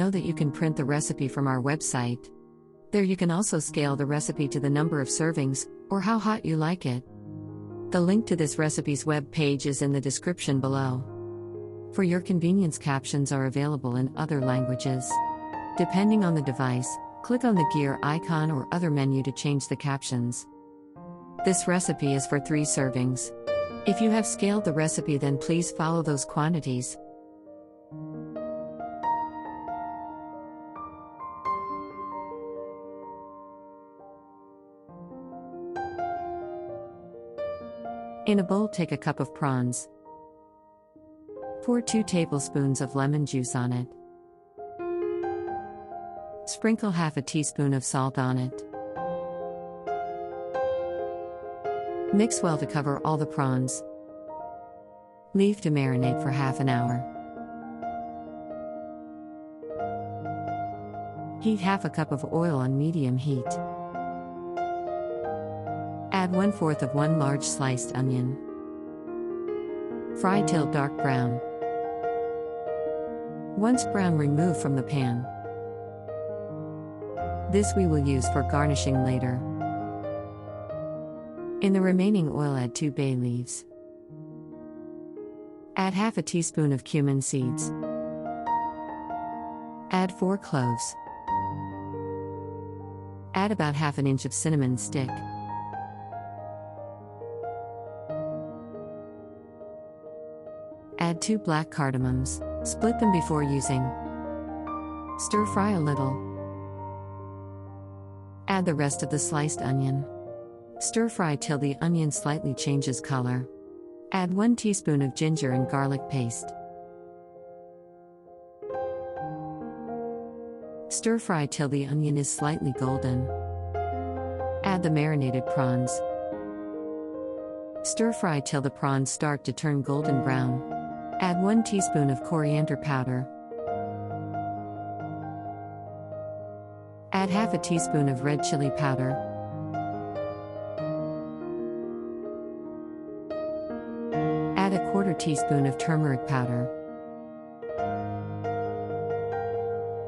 know that you can print the recipe from our website. There you can also scale the recipe to the number of servings, or how hot you like it. The link to this recipe's web page is in the description below. For your convenience, captions are available in other languages. Depending on the device, click on the gear icon or other menu to change the captions. This recipe is for 3 servings. If you have scaled the recipe, then please follow those quantities. In a bowl, take a cup of prawns. Pour 2 tablespoons of lemon juice on it. Sprinkle half a teaspoon of salt on it. Mix well to cover all the prawns. Leave to marinate for half an hour. Heat half a cup of oil on medium heat. Add 1/4 of 1 large sliced onion. Fry till dark brown. Once brown, remove from the pan. This we will use for garnishing later. In the remaining oil, add 2 bay leaves. Add half a teaspoon of cumin seeds. Add 4 cloves. Add about half an inch of cinnamon stick. Add 2 black cardamoms, split them before using. Stir fry a little. Add the rest of the sliced onion. Stir fry till the onion slightly changes color. Add 1 teaspoon of ginger and garlic paste. Stir fry till the onion is slightly golden. Add the marinated prawns. Stir fry till the prawns start to turn golden brown. Add 1 teaspoon of coriander powder. Add half a teaspoon of red chili powder. Add a 1/4 teaspoon of turmeric powder.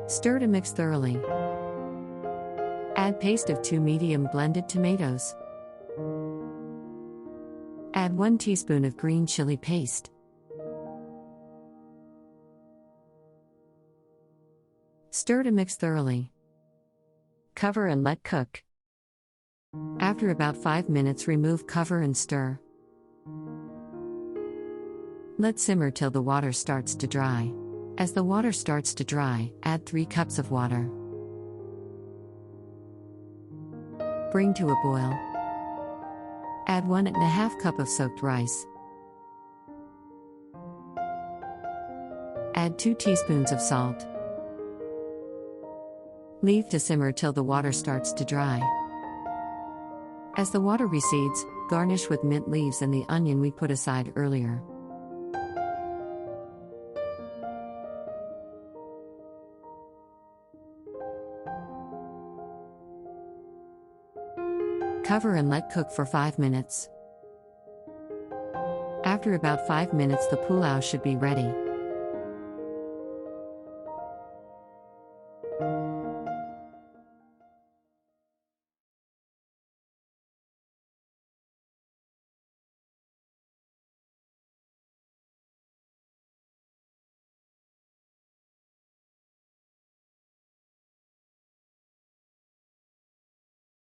Stir to mix thoroughly. Add paste of 2 medium blended tomatoes. Add 1 teaspoon of green chili paste. Stir to mix thoroughly. Cover and let cook. After about 5 minutes, remove cover and stir. Let simmer till the water starts to dry. As the water starts to dry, add 3 cups of water. Bring to a boil. Add 1½ cup of soaked rice. Add 2 teaspoons of salt. Leave to simmer till the water starts to dry. As the water recedes, garnish with mint leaves and the onion we put aside earlier. Cover and let cook for 5 minutes. After about 5 minutes, the pulao should be ready.